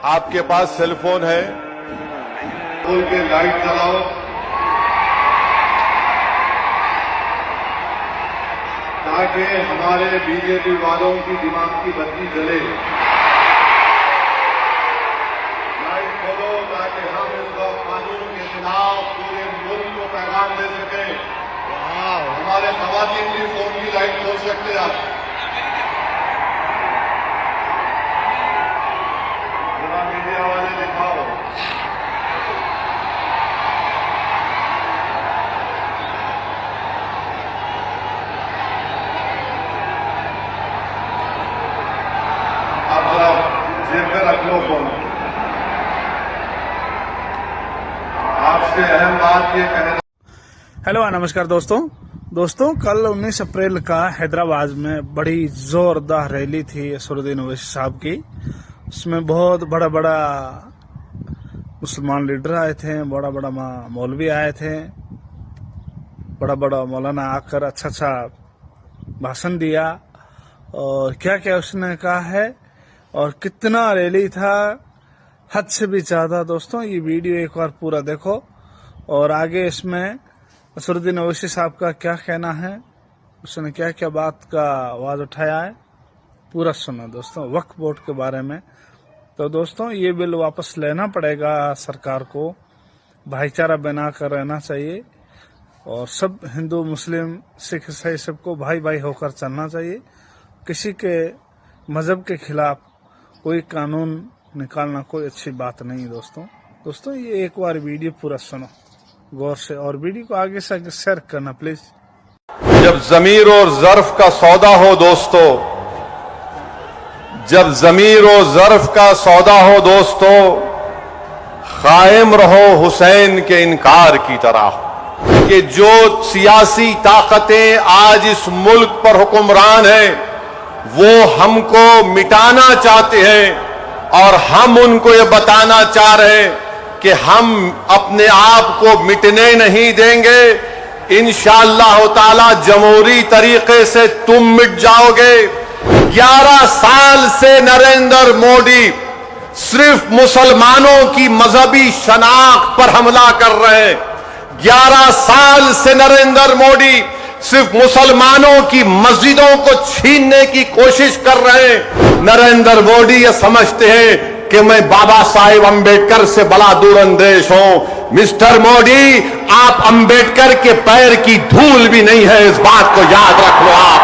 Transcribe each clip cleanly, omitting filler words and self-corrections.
आपके पास cell phone है, खोल के लाइट जलाओ। ताकि हमारे बीजेपी वालों की दिमाग की बत्ती जले। लाइट खोलो ताकि हम इस वक्त कानून के खिलाफ पूरे मुल्क को पैगाम दे सकें। हमारे खवातीन भी फोन की लाइट खोल सकते हैं। आप जरा मीडिया वाले दिखाओ। अब जरा जेब में रख लो फोन। आपसे अहम बात ये कहना। हेलो नमस्कार दोस्तों कल 19 अप्रैल का हैदराबाद में बड़ी जोरदार रैली थी असरुद्दीन ओवैसी साहब की। उसमें बहुत बड़ा मुसलमान लीडर आए थे, बड़ा मौलवी आए थे, बड़ा मौलाना आकर अच्छा भाषण दिया। और क्या उसने कहा है और कितना रैली था, हद से भी ज्यादा। दोस्तों ये वीडियो एक बार पूरा देखो और आगे इसमें असरुद्दीन ओवैसी साहब का क्या कहना है, उसने क्या बात का आवाज उठाया है, पूरा सुना दोस्तों वक्फ बोर्ड के बारे में। तो दोस्तों ये बिल वापस लेना पड़ेगा सरकार को, भाईचारा बनाकर रहना चाहिए और सब हिंदू मुस्लिम सिख ईसाई सबको भाई होकर चलना चाहिए। किसी के मजहब के खिलाफ कोई कानून निकालना कोई अच्छी बात नहीं। दोस्तों ये एक बार वीडियो पूरा सुनो गौर से और वीडियो को आगे से आगे शेयर करना प्लीज। जब जमीर और ज़र्फ का सौदा हो दोस्तों, जब जमीर और ज़र्फ का सौदा हो दोस्तों, कायम रहो हुसैन के इनकार की तरह कि जो सियासी ताकतें आज इस मुल्क पर हुक्मरान हैं वो हमको मिटाना चाहते हैं और हम उनको ये बताना चाह रहे हैं कि हम अपने आप को मिटने नहीं देंगे। इंशाअल्लाह ताला जमहूरी तरीके से तुम मिट जाओगे। 11 साल से नरेंद्र मोदी सिर्फ मुसलमानों की मजहबी शनाख्त पर हमला कर रहे हैं। 11 साल से नरेंद्र मोदी सिर्फ मुसलमानों की मस्जिदों को छीनने की कोशिश कर रहे हैं। नरेंद्र मोदी ये समझते हैं कि मैं बाबा साहेब अंबेडकर से बड़ा दूरअंदेश हूं। मिस्टर मोदी, आप अंबेडकर के पैर की धूल भी नहीं है, इस बात को याद रख लो आप।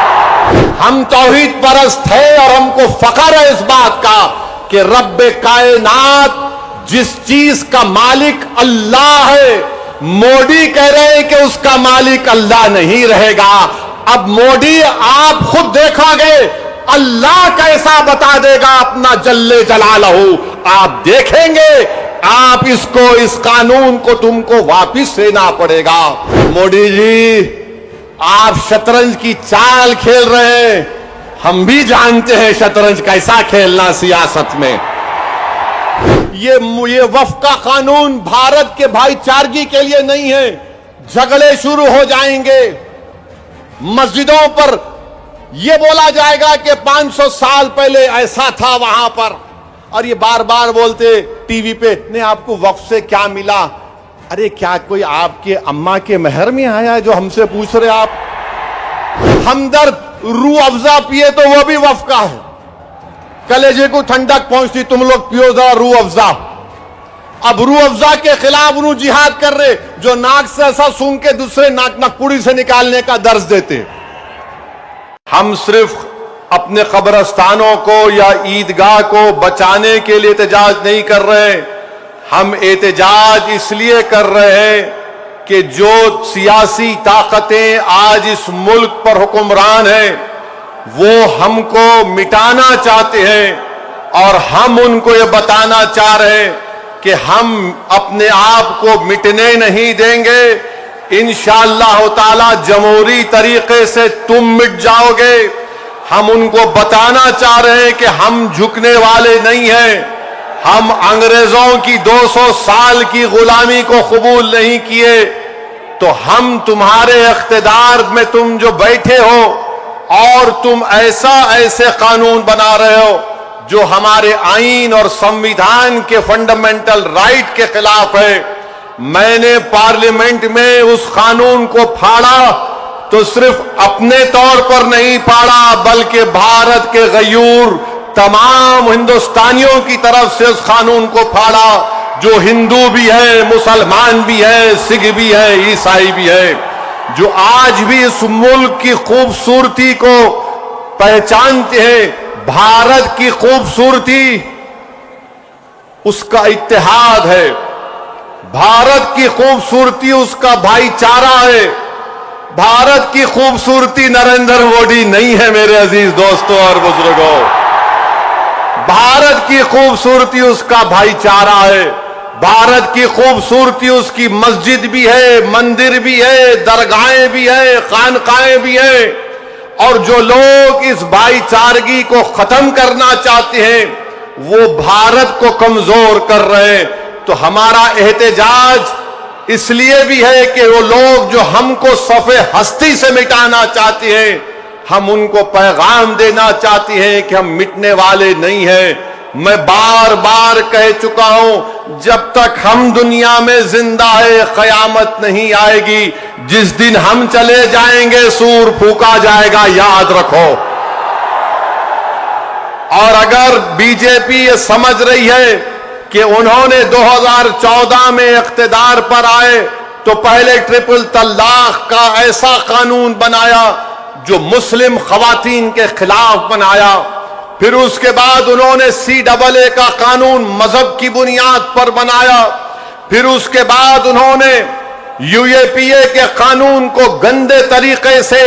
हम तौहीद परस्त हैं और हमको फख्र है इस बात का कि रब्बे कायनात जिस चीज का मालिक अल्लाह है, मोदी कह रहे हैं कि उसका मालिक अल्लाह नहीं रहेगा। अब मोदी आप खुद देखोगे अल्लाह कैसा बता देगा अपना जल्ले जलालहू, आप देखेंगे। आप इस कानून को तुमको वापिस लेना पड़ेगा। मोदी जी, आप शतरंज की चाल खेल रहे हैं, हम भी जानते हैं शतरंज कैसा खेलना सियासत में। ये वक्फ का कानून भारत के भाईचारगी के लिए नहीं है। झगड़े शुरू हो जाएंगे, मस्जिदों पर यह बोला जाएगा कि 500 साल पहले ऐसा था वहां पर, और ये बार बोलते टीवी पे, नहीं आपको वक्फ से क्या मिला। अरे क्या कोई आपके अम्मा के मेहर में आया है जो हमसे पूछ रहे आप? हमदर्द रूह अफ़ज़ा पिए तो वो भी वक्फ का है, कलेजे को ठंडक पहुंचती, तुम लोग पियो जरा रूह अफ़ज़ा। अब रूह अफ़ज़ा के खिलाफ रूह जिहाद कर रहे, जो नाक से ऐसा सूंघ के दूसरे नाक नकुड़ी से निकालने का दर्ज देते। हम सिर्फ अपने कब्रस्तानों को या ईदगाह को बचाने के लिए एहतजाज नहीं कर रहे, हम एहतजाज इसलिए कर रहे हैं कि जो सियासी ताकतें आज इस मुल्क पर हुक्मरान हैं वो हमको मिटाना चाहते हैं और हम उनको ये बताना चाह रहे हैं कि हम अपने आप को मिटने नहीं देंगे। इंशाअल्लाह ताला जमहूरी तरीके से तुम मिट जाओगे। हम उनको बताना चाह रहे हैं कि हम झुकने वाले नहीं हैं। हम अंग्रेजों की 200 साल की गुलामी को कबूल नहीं किए, तो हम तुम्हारे इख्तिदार में तुम जो बैठे हो और तुम ऐसे कानून बना रहे हो जो हमारे आईन और संविधान के फंडामेंटल राइट के खिलाफ है। मैंने पार्लियामेंट में उस कानून को फाड़ा तो सिर्फ अपने तौर पर नहीं फाड़ा, बल्कि भारत के गयूर तमाम हिंदुस्तानियों की तरफ से उस कानून को फाड़ा, जो हिंदू भी है, मुसलमान भी है, सिख भी है, ईसाई भी है, जो आज भी इस मुल्क की खूबसूरती को पहचानते हैं। भारत की खूबसूरती उसका इत्तेहाद है, भारत की खूबसूरती उसका भाईचारा है। भारत की खूबसूरती नरेंद्र मोदी नहीं है मेरे अजीज दोस्तों और बुजुर्गों, भारत की खूबसूरती उसका भाईचारा है। भारत की खूबसूरती उसकी मस्जिद भी है, मंदिर भी है, दरगाहें भी है, खानकाएं भी है। और जो लोग इस भाईचारगी को खत्म करना चाहते हैं वो भारत को कमजोर कर रहे हैं। तो हमारा एहतजाज इसलिए भी है कि वो लोग जो हमको सफ़े हस्ती से मिटाना चाहते हैं, हम उनको पैगाम देना चाहते हैं कि हम मिटने वाले नहीं हैं। मैं बार बार कह चुका हूं, जब तक हम दुनिया में जिंदा है कयामत नहीं आएगी। जिस दिन हम चले जाएंगे सूर फूका जाएगा, याद रखो। और अगर बीजेपी ये समझ रही है कि उन्होंने 2014 में इख्तिदार पर आए तो पहले ट्रिपल तलाक का ऐसा कानून बनाया जो मुस्लिम खवातीन के खिलाफ बनाया, फिर उसके बाद उन्होंने CAA का कानून मजहब की बुनियाद पर बनाया, फिर उसके बाद उन्होंने UAPA के कानून को गंदे तरीके से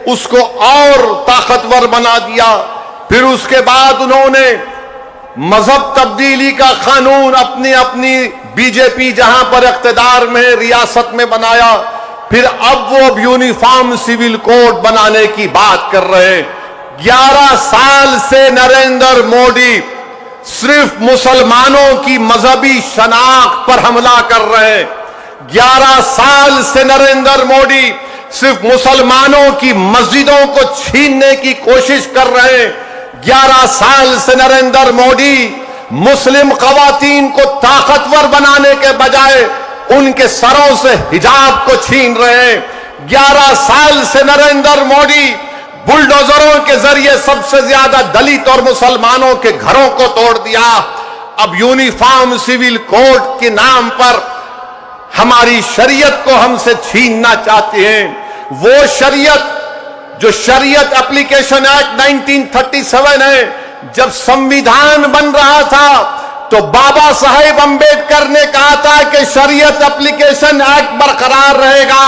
उसको और ताकतवर बना दिया, फिर उसके बाद उन्होंने मजहब तब्दीली का कानून अपनी अपनी बीजेपी जहां पर इख्तिदार में रियासत में बनाया, फिर अब वो यूनिफॉर्म सिविल कोड बनाने की बात कर रहे हैं। 11 साल से नरेंद्र मोदी सिर्फ मुसलमानों की मजहबी शनाख्त पर हमला कर रहे हैं। 11 साल से नरेंद्र मोदी सिर्फ मुसलमानों की मस्जिदों को छीनने की कोशिश कर रहे हैं। 11 साल से नरेंद्र मोदी मुस्लिम खवातीन को ताकतवर बनाने के बजाय उनके सरों से हिजाब को छीन रहे हैं। 11 साल से नरेंद्र मोदी बुलडोजरों के जरिए सबसे ज्यादा दलित और मुसलमानों के घरों को तोड़ दिया। अब यूनिफॉर्म सिविल कोड के नाम पर हमारी शरीयत को हमसे छीनना चाहते हैं। वो शरीयत जो शरीयत एप्लीकेशन एक्ट 1937 है, जब संविधान बन रहा था तो बाबा साहेब अंबेडकर ने कहा था कि शरीयत एप्लीकेशन एक्ट बरकरार रहेगा,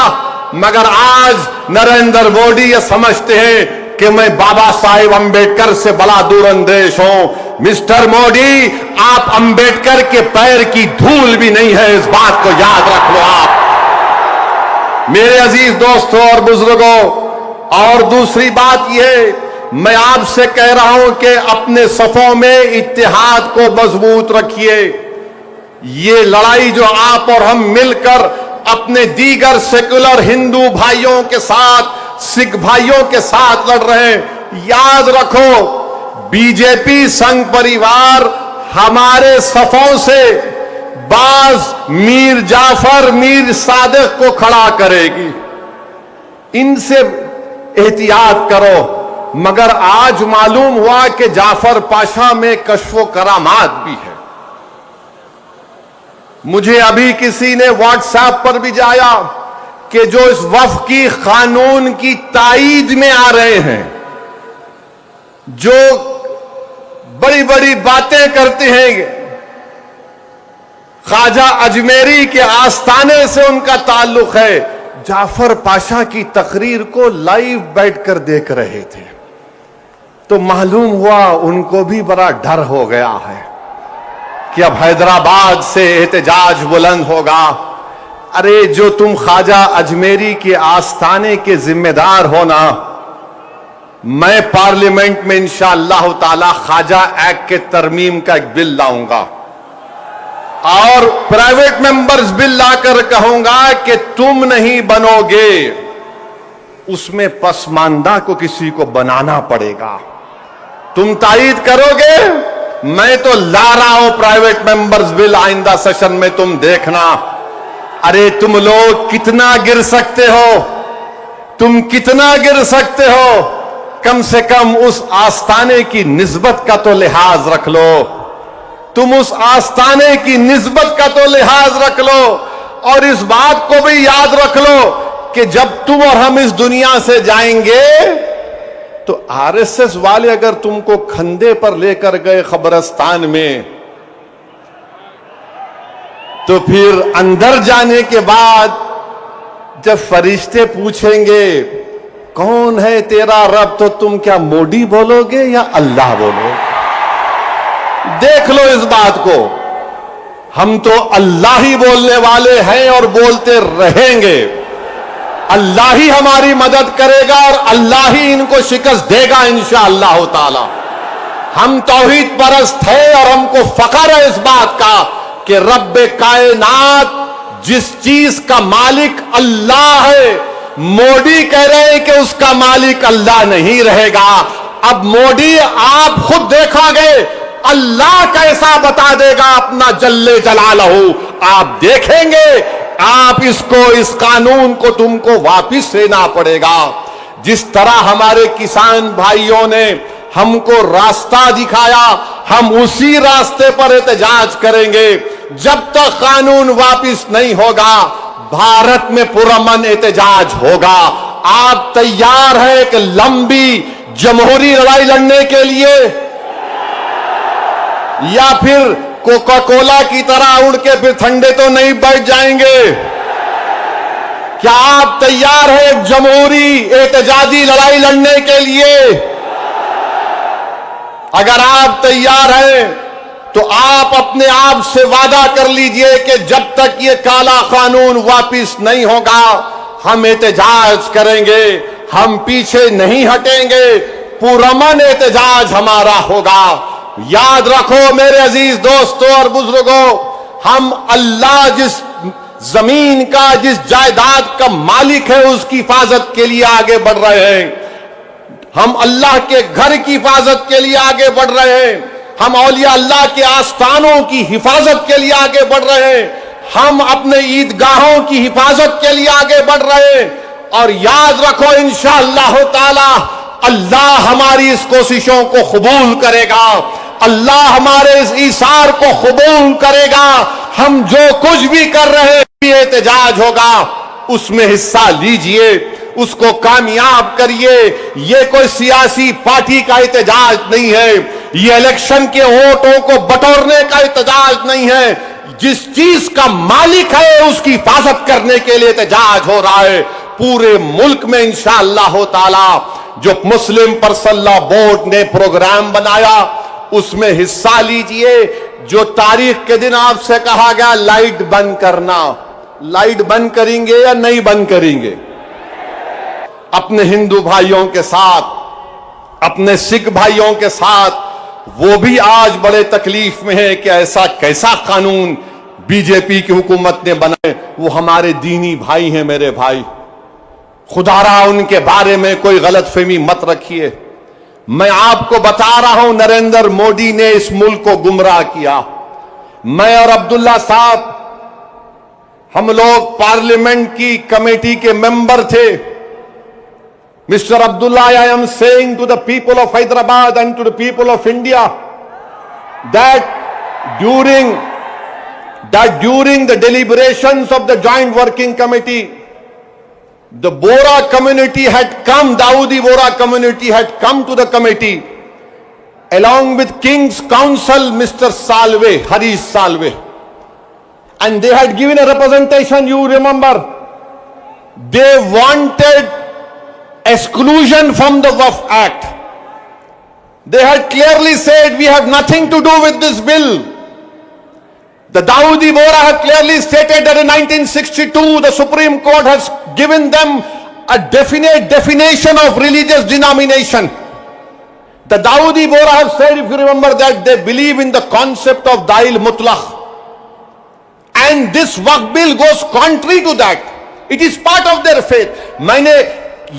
मगर आज नरेंद्र मोदी ये समझते हैं कि मैं बाबा साहेब अंबेडकर से बड़ा दूरंदेश हूं। मिस्टर मोदी, आप अंबेडकर के पैर की धूल भी नहीं है, इस बात को याद रख लो आप मेरे अजीज दोस्तों और बुजुर्गों। और दूसरी बात यह, मैं आपसे कह रहा हूं कि अपने सफों में इत्तेहाद को मजबूत रखिए। ये लड़ाई जो आप और हम मिलकर अपने दीगर सेकुलर हिंदू भाइयों के साथ, सिख भाइयों के साथ लड़ रहे हैं, याद रखो बीजेपी संघ परिवार हमारे सफों से बाज मीर जाफर, मीर सादिक को खड़ा करेगी। इनसे एहतियात करो। मगर आज मालूम हुआ कि जाफर पाशा में कश्फो करामात भी है। मुझे अभी किसी ने व्हाट्सएप पर भी जाया कि जो इस वफ़ की कानून की ताईद में आ रहे हैं, जो बड़ी बड़ी बातें करते हैं, ख्वाजा अजमेरी के आस्थाने से उनका ताल्लुक है, जाफर पाशा की तकरीर को लाइव बैठकर देख रहे थे, तो मालूम हुआ उनको भी बड़ा डर हो गया है कि अब हैदराबाद से एहतजाज बुलंद होगा। अरे जो तुम ख्वाजा अजमेरी के आस्थाने के जिम्मेदार हो ना, मैं पार्लियामेंट में इंशाअल्लाह ताला ख्वाजा एक्ट के तरमीम का एक बिल लाऊंगा और प्राइवेट मेंबर्स बिल लाकर कहूंगा कि तुम नहीं बनोगे, उसमें पसमानदा को किसी को बनाना पड़ेगा। तुम तायीद करोगे मैं तो ला रहा हूं प्राइवेट मेंबर्स बिल, आइंदा सेशन में तुम देखना। अरे तुम लोग कितना गिर सकते हो, तुम कितना गिर सकते हो, कम से कम उस आस्ताने की निस्बत का तो लिहाज रख लो। तुम उस आस्ताने की निस्बत का तो लिहाज रख लो, और इस बात को भी याद रख लो कि जब तुम और हम इस दुनिया से जाएंगे तो आरएसएस वाले अगर तुमको खंदे पर लेकर गए कब्रिस्तान में, तो फिर अंदर जाने के बाद जब फरिश्ते पूछेंगे कौन है तेरा रब, तो तुम क्या मोदी बोलोगे या अल्लाह बोलोगे? देख लो इस बात को। हम तो अल्लाह ही बोलने वाले हैं और बोलते रहेंगे। अल्लाह ही हमारी मदद करेगा और अल्लाह ही इनको शिकस्त देगा इंशाअल्लाह ताला। हम तौहीद परस्त हैं और हमको फख्र है इस बात का कि रब्बे कायनात जिस चीज का मालिक अल्लाह है, मोदी कह रहे हैं कि उसका मालिक अल्लाह नहीं रहेगा। अब मोदी आप खुद देखोगे अल्लाह कैसा बता देगा अपना जल्ले जलालहू, आप देखेंगे। आप इसको, इस कानून को तुमको वापिस लेना पड़ेगा। जिस तरह हमारे किसान भाइयों ने हमको रास्ता दिखाया, हम उसी रास्ते पर एहतजाज करेंगे। जब तक कानून वापिस नहीं होगा, भारत में पुरअमन एहतजाज होगा। आप तैयार हैं एक लंबी जमहूरी लड़ाई लड़ने के लिए, या फिर कोका कोला की तरह उड़ के फिर ठंडे तो नहीं बैठ जाएंगे? क्या आप तैयार हैं एक जमहूरी एहतजाजी लड़ाई लड़ने के लिए? अगर आप तैयार हैं तो आप अपने आप से वादा कर लीजिए कि जब तक ये काला कानून वापिस नहीं होगा, हम एहतजाज करेंगे, हम पीछे नहीं हटेंगे, पुरअमन एहतजाज हमारा होगा। याद रखो मेरे अजीज दोस्तों और बुजुर्गों, हम अल्लाह जिस जमीन का, जिस जायदाद का मालिक है, उसकी हिफाजत के लिए आगे बढ़ रहे हैं। हम अल्लाह के घर की हिफाजत के लिए आगे बढ़ रहे हैं। हम औलिया अल्लाह के आस्थानों की हिफाजत के लिए आगे बढ़ रहे हैं। हम अपने ईदगाहों की हिफाजत के लिए आगे बढ़ रहे हैं। और याद रखो इंशाअल्लाह ताला अल्लाह हमारी इस कोशिशों को कबूल करेगा, अल्लाह हमारे इस ईसार को कबूल करेगा। हम जो कुछ भी कर रहे हैं, एहतजाज होगा, उसमें हिस्सा लीजिए, उसको कामयाब करिए। ये कोई सियासी पार्टी का एहतजाज नहीं है, ये इलेक्शन के वोटों को बटोरने का एहतजाज नहीं है। जिस चीज का मालिक है उसकी हिफाजत करने के लिए एहतजाज हो रहा है पूरे मुल्क में इंशाअल्लाह ताला। जो मुस्लिम पर्सनल लॉ बोर्ड ने प्रोग्राम बनाया, उसमें हिस्सा लीजिए। जो तारीख के दिन आपसे कहा गया लाइट बंद करना, लाइट बंद करेंगे या नहीं बंद करेंगे? अपने हिंदू भाइयों के साथ, अपने सिख भाइयों के साथ, वो भी आज बड़े तकलीफ में है कि ऐसा कैसा कानून बीजेपी की हुकूमत ने बनाए। वो हमारे दीनी भाई हैं, मेरे भाई, खुदारा उनके बारे में कोई गलतफहमी मत रखिए। मैं आपको बता रहा हूं, नरेंद्र मोदी ने इस मुल्क को गुमराह किया। मैं और अब्दुल्ला साहब, हम लोग पार्लियामेंट की कमेटी के मेंबर थे। Mister Abdullah, I am saying to the people of Hyderabad and to the people of India that during the deliberations of the joint working committee, the Bora community had come, Dawoodi Bora community had come to the committee along with King's Counsel Mr. Salve, Harish Salve, and they had given a representation. You remember, they wanted exclusion from the Waqf Act. They had clearly said we have nothing to do with this bill. The Dawoodi Bora have clearly stated that in 1962 the Supreme Court has given them a definite definition of religious denomination. The Dawoodi Bora have said, if you remember, that they believe in the concept of Dail Mutlaq. And this Waqf bill goes contrary to that. It is part of their faith. मैंने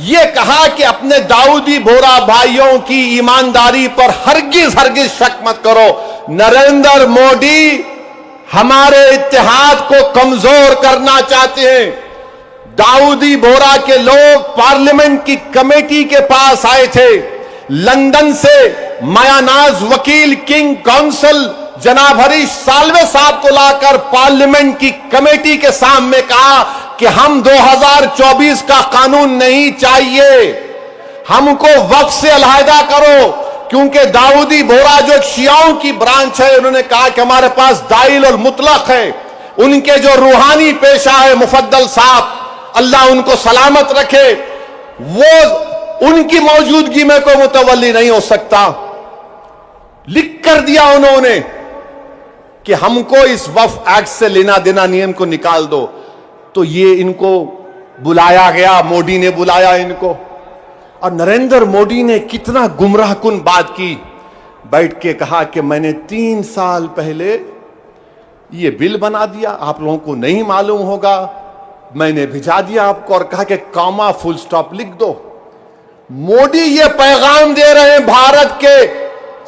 ये कहा कि अपने दाऊदी बोरा भाइयों की ईमानदारी पर हरगिज हरगिज शक मत करो। नरेंद्र मोदी हमारे इत्तेहाद को कमजोर करना चाहते हैं। दाऊदी बोरा के लोग पार्लियामेंट की कमेटी के पास आए थे। लंदन से मायानाज वकील किंग काउंसिल जनाब हरीश साल्वे साहब को लाकर पार्लियामेंट की कमेटी के सामने कहा कि हम 2024 का कानून नहीं चाहिए, हमको वक्फ से अलहदा करो, क्योंकि दाऊदी बोरा जो शियाओं की ब्रांच है, उन्होंने कहा कि हमारे पास दाइल और मुतलक है। उनके जो रूहानी पेशा है मुफद्दल साहब, अल्लाह उनको सलामत रखे, वो उनकी मौजूदगी में कोई मुतवल्ली नहीं हो सकता। लिख कर दिया उन्होंने कि हमको इस वक्फ एक्ट से लेना देना नियम को निकाल दो। तो ये इनको बुलाया गया, मोदी ने बुलाया इनको, और नरेंद्र मोदी ने कितना गुमराहकुन बात की, बैठ के कहा कि मैंने 3 साल पहले ये बिल बना दिया, आप लोगों को नहीं मालूम होगा, मैंने भिजा दिया आपको और कहा कि कॉमा फुल स्टॉप लिख दो। मोदी ये पैगाम दे रहे हैं भारत के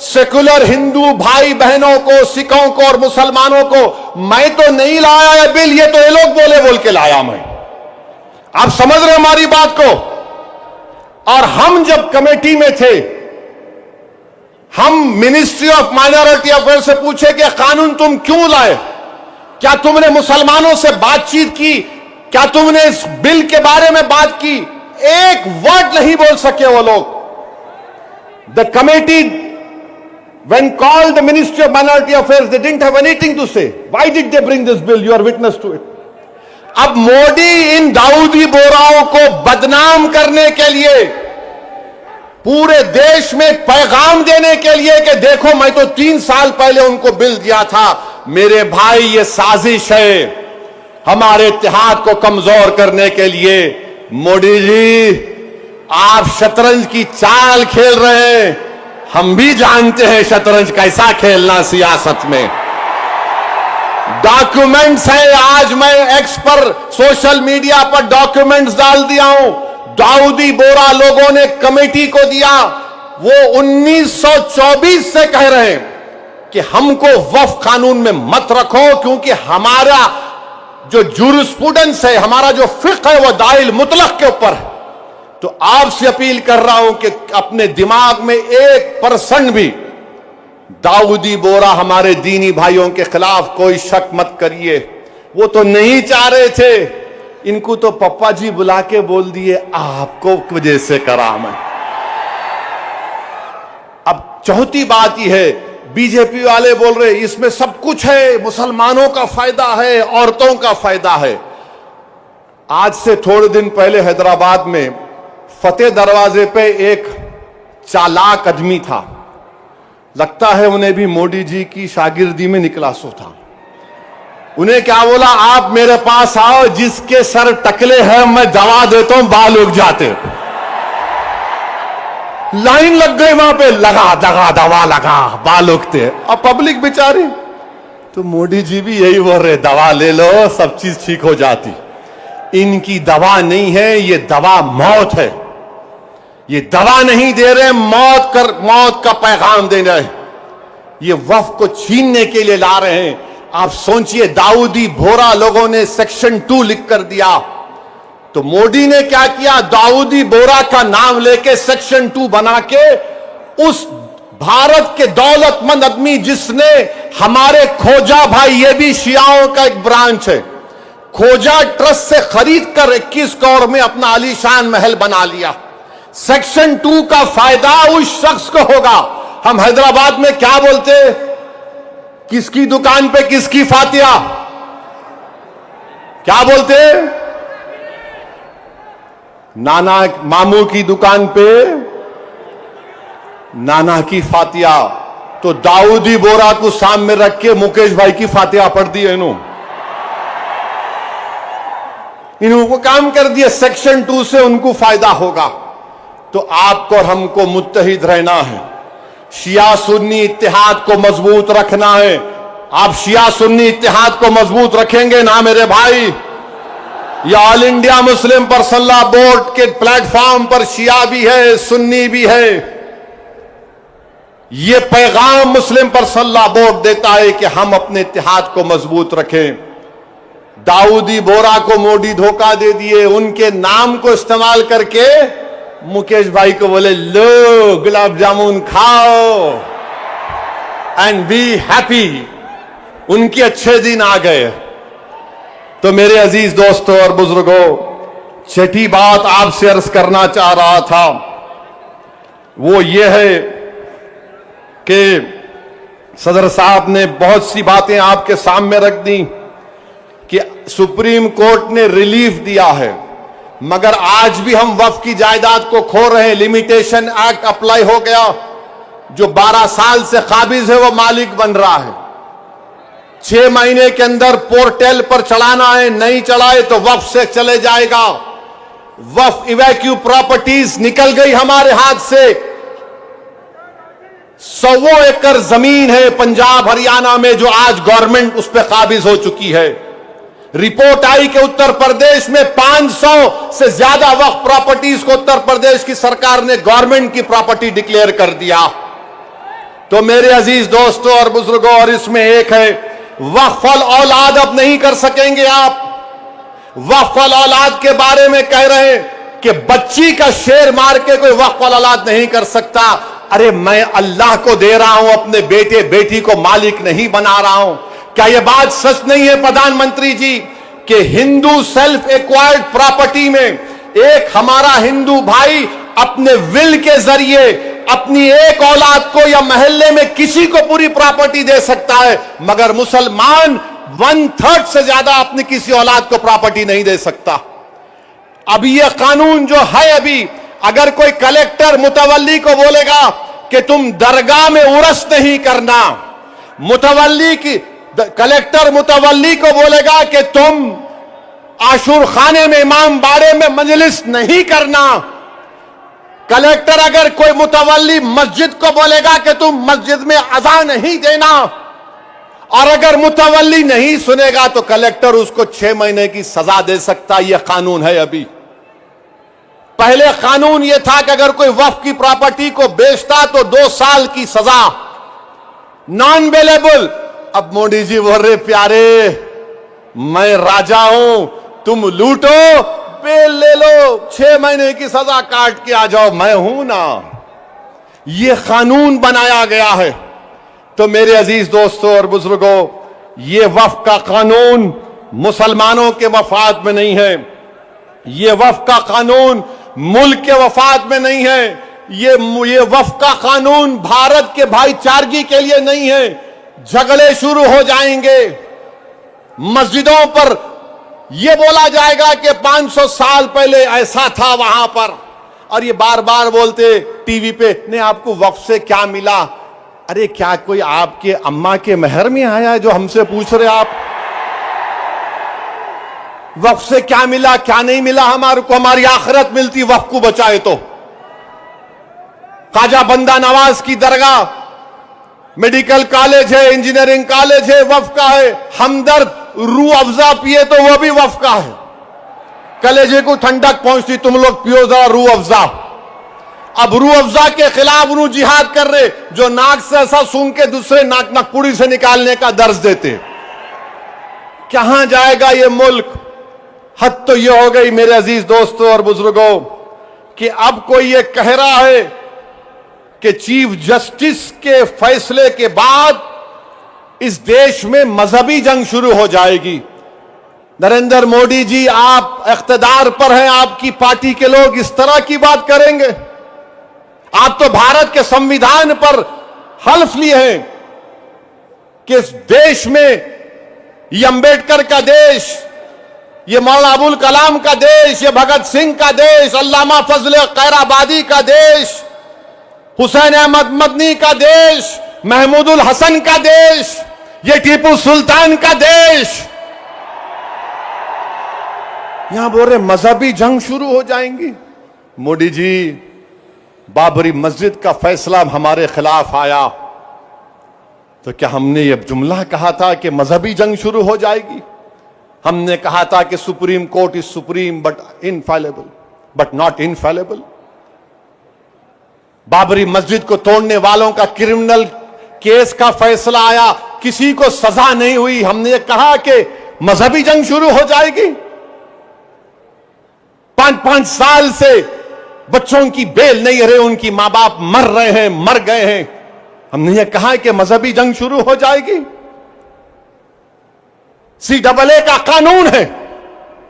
सेकुलर हिंदू भाई बहनों को, सिखों को और मुसलमानों को, मैं तो नहीं लाया है बिल, ये तो ये लोग बोल के लाया मैं। आप समझ रहे हमारी बात को? और हम जब कमेटी में थे, हम मिनिस्ट्री ऑफ माइनॉरिटी अफेयर से पूछे कि कानून तुम क्यों लाए, क्या तुमने मुसलमानों से बातचीत की, क्या तुमने इस बिल के बारे में बात की? एक वर्ड नहीं बोल सके वो लोग। The committee when called the Ministry of Minority Affairs, they didn't have anything to say. Why did they bring this bill? You are witness to it. अब मोदी इन दाऊदी बोराओं को बदनाम करने के लिए, पूरे देश में एक पैगाम देने के लिए कि देखो मैं तो 3 साल पहले उनको बिल दिया था। मेरे भाई, ये साजिश है हमारे इत्तेहाद को कमजोर करने के लिए। मोदी जी, आप शतरंज की चाल खेल रहे हैं, हम भी जानते हैं शतरंज कैसा खेलना सियासत में। डॉक्यूमेंट्स है, आज मैं एक्स पर सोशल मीडिया पर डॉक्यूमेंट्स डाल दिया हूं। दाऊदी बोरा लोगों ने कमेटी को दिया, वो 1924 से कह रहे हैं कि हमको वक्फ कानून में मत रखो, क्योंकि हमारा जो जूरिस्प्रूडेंस है, हमारा जो फिक्र है, वो दाइल मुतलक के ऊपर है। तो आपसे अपील कर रहा हूं कि अपने दिमाग में 1% भी दाऊदी बोरा हमारे दीनी भाइयों के खिलाफ कोई शक मत करिए। वो तो नहीं चाह रहे थे, इनको तो पप्पा जी बुला के बोल दिए आपको वजह से करा मैं। अब चौथी बात यह है, बीजेपी वाले बोल रहे इसमें सब कुछ है, मुसलमानों का फायदा है, औरतों का फायदा है। आज से थोड़े दिन पहले हैदराबाद में फतेह दरवाजे पे एक चालाक आदमी था, लगता है उन्हें भी मोदी जी की शागिर्दी में निकला सो था। उन्हें क्या बोला, आप मेरे पास आओ, जिसके सर टकले हैं मैं दवा देता हूं, बाल उग जाते। लाइन लग गई वहां पे, लगा दवा लगा, बाल उगते। अब पब्लिक बेचारी, तो मोदी जी भी यही बोल रहे, दवा ले लो सब चीज ठीक हो जाती। इनकी दवा नहीं है, ये दवा मौत है। ये दवा नहीं दे रहे, मौत का पैगाम दे रहे। ये वक्फ को छीनने के लिए ला रहे हैं। आप सोचिए, दाऊदी बोरा लोगों ने सेक्शन 2 लिख कर दिया, तो मोदी ने क्या किया, दाऊदी बोरा का नाम लेके सेक्शन 2 बना के उस भारत के दौलतमंद आदमी जिसने हमारे खोजा भाई, ये भी शियाओं का एक ब्रांच है, खोजा ट्रस्ट से खरीद कर 21 करोड़ में अपना आलीशान महल बना लिया। सेक्शन 2 का फायदा उस शख्स को होगा। हम हैदराबाद में क्या बोलते, किसकी दुकान पे किसकी फातिया, क्या बोलते, नाना मामू की दुकान पे नाना की फातिया। तो दाऊदी बोरा को सामने रख के मुकेश भाई की फातिया पढ़ दी है इन्होंने काम कर दिया। सेक्शन 2 से उनको फायदा होगा। तो आपको और हमको मुत्तहिद रहना है, शिया सुन्नी इत्तेहाद को मजबूत रखना है। आप शिया सुन्नी इत्तेहाद को मजबूत रखेंगे ना मेरे भाई? ये all India Muslim personal law board के प्लेटफॉर्म पर शिया भी है, सुन्नी भी है। ये पैगाम मुस्लिम पर्सनल लॉ बोर्ड देता है कि हम अपने इत्तेहाद को मजबूत रखें। दाऊदी बोरा को मोदी धोखा दे दिए, उनके नाम को इस्तेमाल करके मुकेश भाई को बोले लो गुलाब जामुन खाओ एंड बी हैप्पी। उनके अच्छे दिन आ गए। तो मेरे अजीज दोस्तों और बुजुर्गों, छठी बात आपसे अर्ज करना चाह रहा था वो ये है कि सदर साहब ने बहुत सी बातें आपके सामने रख दी कि सुप्रीम कोर्ट ने रिलीफ दिया है, मगर आज भी हम वक्फ की जायदाद को खो रहे हैं। लिमिटेशन एक्ट अप्लाई हो गया, जो 12 साल से काबिज है वो मालिक बन रहा है। 6 महीने के अंदर पोर्टल पर चढ़ाना है, नहीं चढ़ाए तो वक्फ से चले जाएगा। वक्फ इवैक्यू प्रॉपर्टीज निकल गई हमारे हाथ से। 100 एकड़ जमीन है पंजाब हरियाणा में जो आज गवर्नमेंट उस पर काबिज हो चुकी है। रिपोर्ट आई कि उत्तर प्रदेश में 500 से ज्यादा वक्फ प्रॉपर्टीज को उत्तर प्रदेश की सरकार ने गवर्नमेंट की प्रॉपर्टी डिक्लेयर कर दिया। तो मेरे अजीज दोस्तों और बुजुर्गों, और इसमें एक है वक्फ औलाद अब नहीं कर सकेंगे आप। वक्फ औलाद के बारे में कह रहे हैं कि बच्ची का शेर मार के कोई वक्फ औलाद नहीं कर सकता। अरे मैं अल्लाह को दे रहा हूं, अपने बेटे बेटी को मालिक नहीं बना रहा हूं। क्या यह बात सच नहीं है प्रधानमंत्री जी कि हिंदू सेल्फ एक्वायर्ड प्रॉपर्टी में एक हमारा हिंदू भाई अपने विल के जरिए अपनी एक औलाद को या मोहल्ले में किसी को पूरी प्रॉपर्टी दे सकता है, मगर मुसलमान 1/3 से ज्यादा अपनी किसी औलाद को प्रॉपर्टी नहीं दे सकता। अब यह कानून जो है, अभी अगर कोई कलेक्टर मुतवल्ली को बोलेगा कि तुम दरगाह में उर्स नहीं करना, कलेक्टर मुतवल्ली को बोलेगा कि तुम आशूर खाने में इमाम बाड़े में मजलिस नहीं करना, कलेक्टर अगर कोई मुतवल्ली मस्जिद को बोलेगा कि तुम मस्जिद में अज़ान नहीं देना, और अगर मुतवल्ली नहीं सुनेगा तो कलेक्टर उसको 6 महीने की सजा दे सकता। यह कानून है। अभी पहले कानून यह था कि अगर कोई वक्फ की प्रॉपर्टी को बेचता तो 2 साल की सजा, नॉन बेलेबल। अब मोदी जी बोल रहे प्यारे मैं राजा हूं, तुम लूटो बेल ले लो, 6 महीने की सजा काट के आ जाओ, मैं हूं ना। यह कानून बनाया गया है। तो मेरे अजीज दोस्तों और बुजुर्गों, यह वक्फ का कानून मुसलमानों के मफाद में नहीं है। यह वक्फ का कानून मुल्क के वफाद में नहीं है। यह वक्फ का कानून भारत के भाईचारगी के लिए नहीं है। झगड़े शुरू हो जाएंगे। मस्जिदों पर यह बोला जाएगा कि 500 साल पहले ऐसा था वहां पर, और ये बार बार बोलते टीवी पे, नहीं आपको वक्फ से क्या मिला? अरे क्या कोई आपके अम्मा के महर में आया है जो हमसे पूछ रहे आप? वक्फ से क्या मिला क्या नहीं मिला? हमारे को हमारी आखिरत मिलती वक्फ को बचाए तो। ख्वाजा बंदा नवाज की दरगाह, मेडिकल कॉलेज है, इंजीनियरिंग कॉलेज है, वक्फ का है। हमदर्द रूह अफजा पिए तो वह भी वक्फ का है। कलेजे को ठंडक पहुंचती, तुम लोग पियो जरा रूह अफजा। अब रूह अफजा के खिलाफ उन्होंने जिहाद कर रहे, जो नाक से ऐसा सूंघ के दूसरे नाक नकुड़ी से निकालने का दर्ज देते। कहां जाएगा ये मुल्क? हद तो ये हो गई मेरे अजीज दोस्तों और बुजुर्गों कि अब कोई ये कह रहा है कि चीफ जस्टिस के फैसले के बाद इस देश में मजहबी जंग शुरू हो जाएगी। नरेंद्र मोदी जी, आप इख्तिदार पर हैं, आपकी पार्टी के लोग इस तरह की बात करेंगे? आप तो भारत के संविधान पर हल्फ लिए हैं कि इस देश में ये अंबेडकर का देश, ये मौलाना अबुल कलाम का देश, ये भगत सिंह का देश, अल्लामा फजल खैराबादी का देश, हुसैन अहमद मदनी का देश, महमूदुल हसन का देश, ये टीपू सुल्तान का देश। यहां बोल रहे मजहबी जंग शुरू हो जाएंगी। मोदी जी, बाबरी मस्जिद का फैसला हमारे खिलाफ आया तो क्या हमने ये जुमला कहा था कि मजहबी जंग शुरू हो जाएगी? हमने कहा था कि supreme court is supreme but infallible, but not infallible. Babri मस्जिद को तोड़ने वालों का क्रिमिनल केस का फैसला आया, किसी को सजा नहीं हुई। हमने कहा कि मजहबी जंग शुरू हो जाएगी। 5-5 साल से बच्चों की बेल नहीं रहे, उनकी मां बाप मर रहे हैं, मर गए हैं। हमने ये कहा कि मजहबी जंग शुरू हो जाएगी। CAA का कानून है,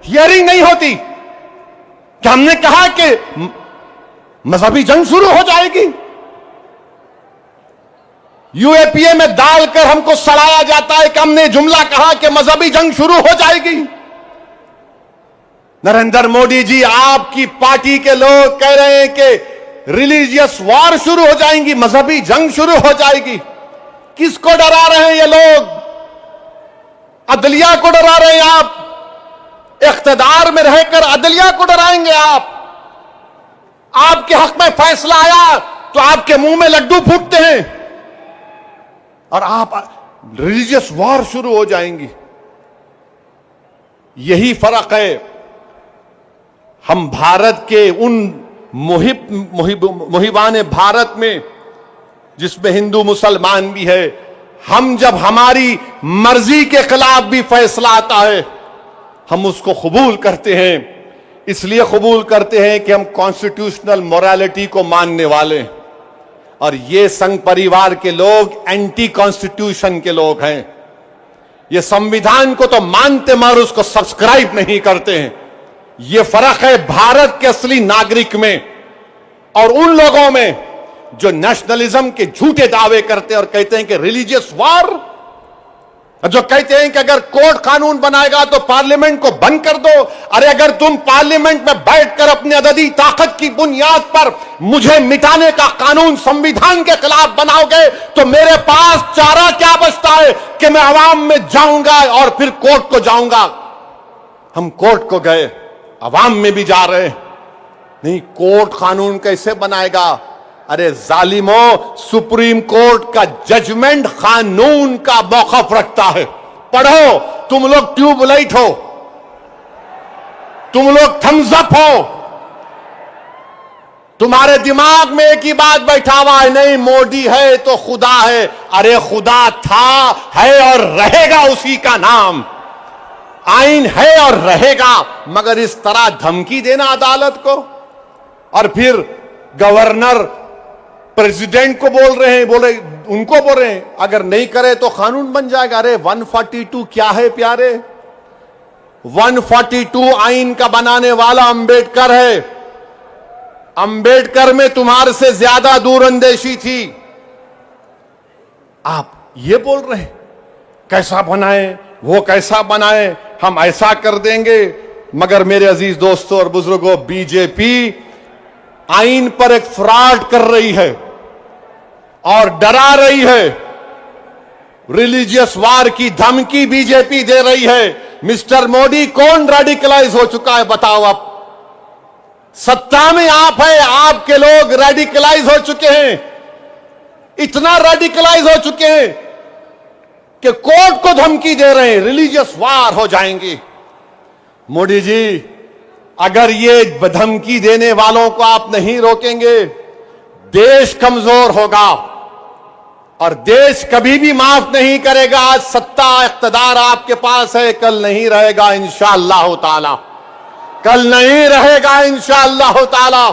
हियरिंग नहीं होती। क्या हमने कहा कि मजहबी जंग शुरू हो जाएगी? UAPA में डालकर हमको सड़ाया जाता है कि हमने जुमला कहा कि मजहबी जंग शुरू हो जाएगी। नरेंद्र मोदी जी, आपकी पार्टी के लोग कह रहे हैं कि रिलीजियस वॉर शुरू हो जाएंगी, मजहबी जंग शुरू हो जाएगी। किसको डरा रहे हैं ये लोग? अदलिया को डरा रहे हैं आप। इख्तिदार में रहकर अदलिया को डराएंगे आप। आपके हक में फैसला आया तो आपके मुंह में लड्डू फूटते हैं और आप रिलीजियस वॉर शुरू हो जाएंगी। यही फर्क है हम भारत के उन मुहिबान भारत में जिसमें हिंदू मुसलमान भी है। हम जब हमारी मर्जी के खिलाफ भी फैसला आता है हम उसको कबूल करते हैं। इसलिए कबूल करते हैं कि हम कॉन्स्टिट्यूशनल मोरालिटी को मानने वाले हैं और ये संघ परिवार के लोग एंटी कॉन्स्टिट्यूशन के लोग हैं। ये संविधान को तो मानते मगर उसको सब्सक्राइब नहीं करते हैं। ये फर्क है भारत के असली नागरिक में और उन लोगों में जो नेशनलिज्म के झूठे दावे करते हैं और कहते हैं कि रिलीजियस वॉर, जो कहते हैं कि अगर कोर्ट कानून बनाएगा तो पार्लियामेंट को बंद कर दो। अरे अगर तुम पार्लियामेंट में बैठकर अपनी अददी ताकत की बुनियाद पर मुझे मिटाने का कानून संविधान के खिलाफ बनाओगे तो मेरे पास चारा क्या बचता है कि मैं अवाम में जाऊंगा और फिर कोर्ट को जाऊंगा। हम कोर्ट को गए, अवाम में भी जा रहे नहीं। कोर्ट कानून कैसे बनाएगा? अरे जालिमों, सुप्रीम कोर्ट का जजमेंट कानून का मौकफ रखता है। पढ़ो, तुम लोग ट्यूबलाइट हो, तुम लोग थम्स अप हो। तुम्हारे दिमाग में एक ही बात बैठा हुआ है, नहीं मोदी है तो खुदा है। अरे खुदा था, है और रहेगा उसी का नाम। आइन है और रहेगा, मगर इस तरह धमकी देना अदालत को और फिर गवर्नर प्रेसिडेंट को बोल रहे हैं, उनको बोल रहे हैं अगर नहीं करे तो कानून बन जाएगा। अरे 142 क्या है प्यारे? 142 आइन का बनाने वाला अंबेडकर है। अंबेडकर में तुम्हारे से ज्यादा दूरअंदेशी थी। आप ये बोल रहे हैं कैसा बनाए, वो कैसा बनाए, हम ऐसा कर देंगे। मगर मेरे अजीज दोस्तों और बुजुर्गों, बीजेपी आइन पर एक फ्रॉड कर रही है और डरा रही है। रिलीजियस वार की धमकी बीजेपी दे रही है। मिस्टर मोदी, कौन रेडिकलाइज हो चुका है बताओ आप? सत्ता में आप है, आपके लोग रेडिकलाइज हो चुके हैं। इतना रेडिकलाइज हो चुके हैं कि कोर्ट को धमकी दे रहे हैं, रिलीजियस वार हो जाएंगी। मोदी जी, अगर ये धमकी देने वालों को आप नहीं रोकेंगे, देश कमजोर होगा और देश कभी भी माफ नहीं करेगा। आज सत्ता इख्तिदार आपके पास है, कल नहीं रहेगा इंशाअल्लाह ताला, कल नहीं रहेगा इंशाअल्लाह ताला।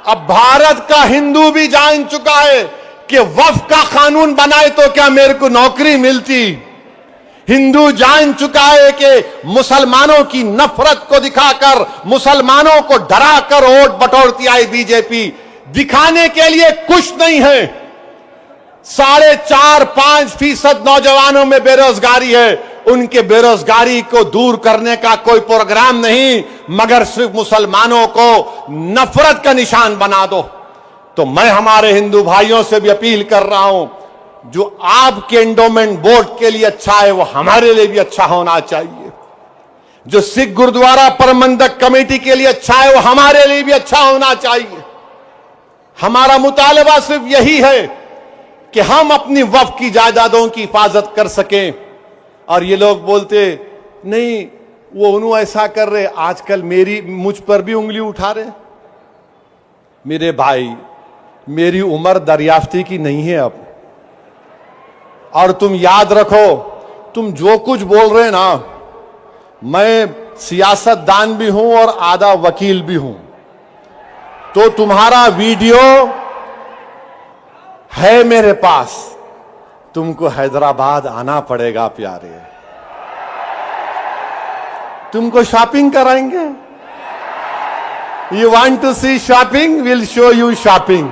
अब भारत का हिंदू भी जान चुका है कि वक्फ का कानून बनाए तो क्या मेरे को नौकरी मिलती। हिंदू जान चुका है कि मुसलमानों की नफरत को दिखाकर, मुसलमानों को डराकर वोट बटोरती आई बीजेपी। दिखाने के लिए कुछ नहीं है। 4.5-5% नौजवानों में बेरोजगारी है। उनके बेरोजगारी को दूर करने का कोई प्रोग्राम नहीं, मगर सिर्फ मुसलमानों को नफरत का निशान बना दो। तो मैं हमारे हिंदू भाइयों से भी अपील कर रहा हूं, जो आपके एंडोमेंट बोर्ड के लिए अच्छा है वो हमारे लिए भी अच्छा होना चाहिए। जो सिख गुरुद्वारा प्रबंधक कमेटी के लिए अच्छा है वो हमारे लिए भी अच्छा होना चाहिए। हमारा मुतालबा सिर्फ यही है कि हम अपनी वक्फ की जायदादों की हिफाजत कर सकें। और ये लोग बोलते नहीं वो उन्होंने ऐसा कर रहे, आजकल मुझ पर भी उंगली उठा रहे। मेरे भाई, मेरी उम्र दरियाफ्ती की नहीं है अब। और तुम याद रखो, तुम जो कुछ बोल रहे हैं ना, मैं सियासतदान भी हूं और आधा वकील भी हूं। तो तुम्हारा वीडियो है मेरे पास, तुमको हैदराबाद आना पड़ेगा प्यारे। तुमको शॉपिंग कराएंगे। You want to see shopping, will show you shopping.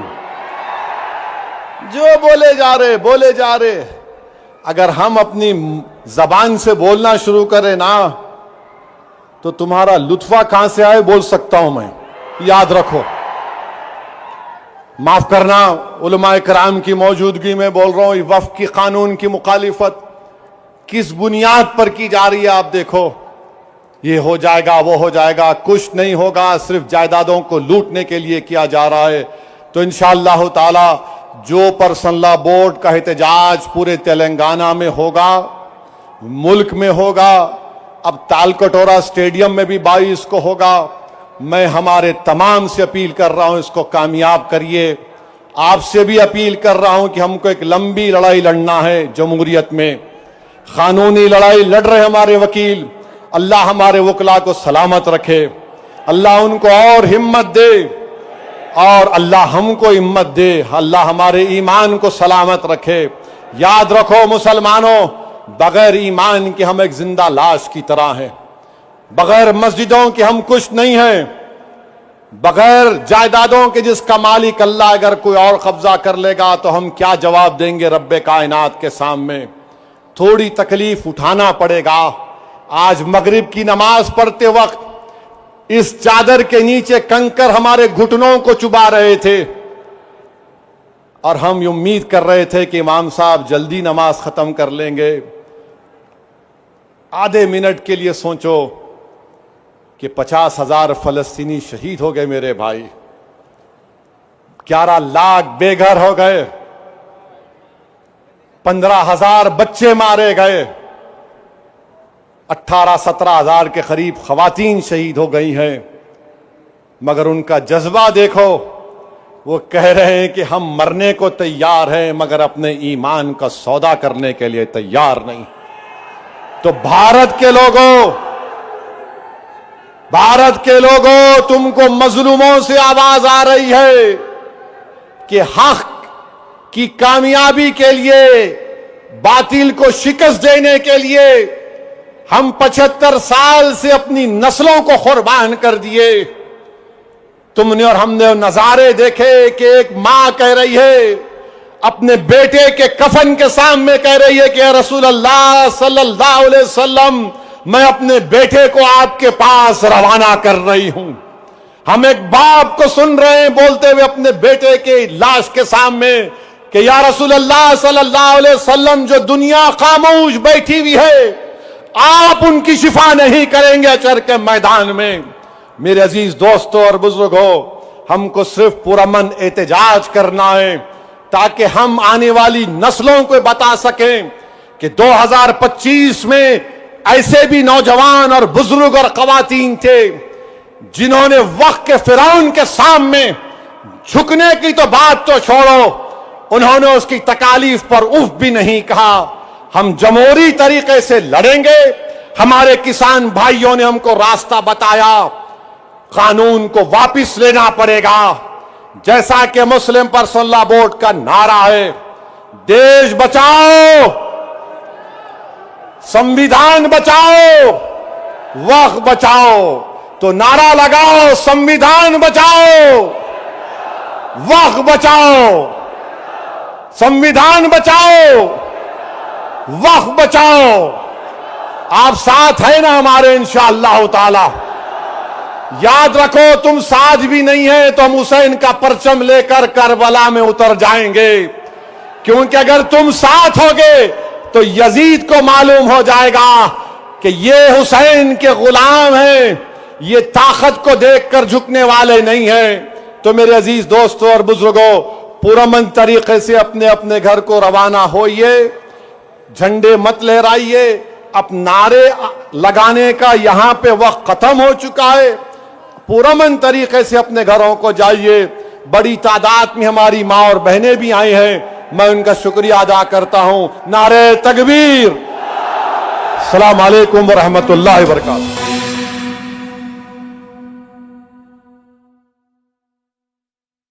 जो बोले जा रहे। अगर हम अपनी जबान से बोलना शुरू करें ना, तो तुम्हारा लुत्फा कहां से आए बोल सकता हूं मैं। याद रखो, माफ करना, उलमाए कराम की मौजूदगी में बोल रहा हूं। वक्फ की कानून की मुखालिफत किस बुनियाद पर की जा रही है आप देखो। ये हो जाएगा, वो हो जाएगा, कुछ नहीं होगा, सिर्फ जायदादों को लूटने के लिए किया जा रहा है। तो इंशाअल्लाह ताला जो पर्सनल लॉ बोर्ड का एहतजाज पूरे तेलंगाना में होगा, मुल्क में होगा, अब तालकटोरा स्टेडियम में भी 22 को होगा। मैं हमारे तमाम से अपील कर रहा हूं, इसको कामयाब करिए। आपसे भी अपील कर रहा हूं कि हमको एक लंबी लड़ाई लड़ना है जमहूरियत में। कानूनी लड़ाई लड़ रहे हमारे वकील, अल्लाह हमारे वकला को सलामत रखे, अल्लाह उनको और हिम्मत दे, और अल्लाह हमको हिम्मत दे, अल्लाह हमारे ईमान को सलामत रखे। याद रखो मुसलमानों, बगैर ईमान के हम एक जिंदा लाश की तरह हैं। बगैर मस्जिदों के हम कुछ नहीं हैं। बगैर जायदादों के जिसका मालिक अल्लाह अगर कोई और कब्जा कर लेगा तो हम क्या जवाब देंगे रब्बे कायनात के सामने। थोड़ी तकलीफ उठाना पड़ेगा। आज मगरिब की नमाज पढ़ते वक्त इस चादर के नीचे कंकर हमारे घुटनों को चुबा रहे थे, और हम उम्मीद कर रहे थे कि इमाम साहब जल्दी नमाज खत्म कर लेंगे। आधे मिनट के लिए सोचो कि 50,000 फलस्तीनी शहीद हो गए मेरे भाई, 11 लाख बेघर हो गए, 15,000 बच्चे मारे गए, 18-17 हजार के करीब खवातीन शहीद हो गई हैं। मगर उनका जज्बा देखो, वो कह रहे हैं कि हम मरने को तैयार हैं मगर अपने ईमान का सौदा करने के लिए तैयार नहीं। तो भारत के लोगों, तुमको मजलूमों से आवाज आ रही है कि हक की कामयाबी के लिए, बातिल को शिकस्त देने के लिए हम 75 साल से अपनी नस्लों को कुर्बान कर दिए। तुमने और हमने नजारे देखे कि एक मां कह रही है अपने बेटे के कफन के सामने, कह रही है कि रसूल अल्लाह सल्लल्लाहु अलैहि वसल्लम, मैं अपने बेटे को आपके पास रवाना कर रही हूं। हम एक बाप को सुन रहे हैं बोलते हुए अपने बेटे के लाश के सामने कि या रसूल अल्लाह सल्लल्लाहु अलैहि वसल्लम, जो दुनिया खामोश बैठी हुई है, आप उनकी शिफा नहीं करेंगे अचर के मैदान में। मेरे अजीज दोस्तों और बुजुर्गों, हमको सिर्फ पुरअमन एहतजाज करना है ताकि हम आने वाली नस्लों को बता सकें कि 2025 में ऐसे भी नौजवान और बुजुर्ग और खवातीन थे जिन्होंने वक्त के फिरौन के सामने झुकने की तो बात तो छोड़ो, उन्होंने उसकी तकालीफ पर उफ भी नहीं कहा। हम जमहूरी तरीके से लड़ेंगे। हमारे किसान भाइयों ने हमको रास्ता बताया, कानून को वापस लेना पड़ेगा। जैसा कि मुस्लिम पर्सनल लॉ बोर्ड का नारा है, देश बचाओ, संविधान बचाओ, वक्त बचाओ। तो नारा लगाओ, संविधान बचाओ, वक्त बचाओ, संविधान बचाओ, वक्त बचाओ। आप साथ है ना हमारे इंशाअल्लाह ताला। याद रखो, तुम साथ भी नहीं है तो हम हुसैन का परचम लेकर करबला में उतर जाएंगे, क्योंकि अगर तुम साथ होगे तो यजीद को मालूम हो जाएगा कि ये हुसैन के गुलाम हैं, ये ताकत को देखकर झुकने वाले नहीं हैं। तो मेरे अजीज दोस्तों और बुजुर्गों, पुरअमन तरीके से अपने अपने घर को रवाना होइए, झंडे मत लहराइए। अब नारे लगाने का यहां पे वक्त खत्म हो चुका है। पुरअमन तरीके से अपने घरों को जाइए। बड़ी तादाद में हमारी माँ और बहनें भी आई हैं, मैं उनका शुक्रिया अदा करता हूं। नारे तकबीर, अस्सलाम वालेकुम व रहमतुल्लाहि व बरकातुहू।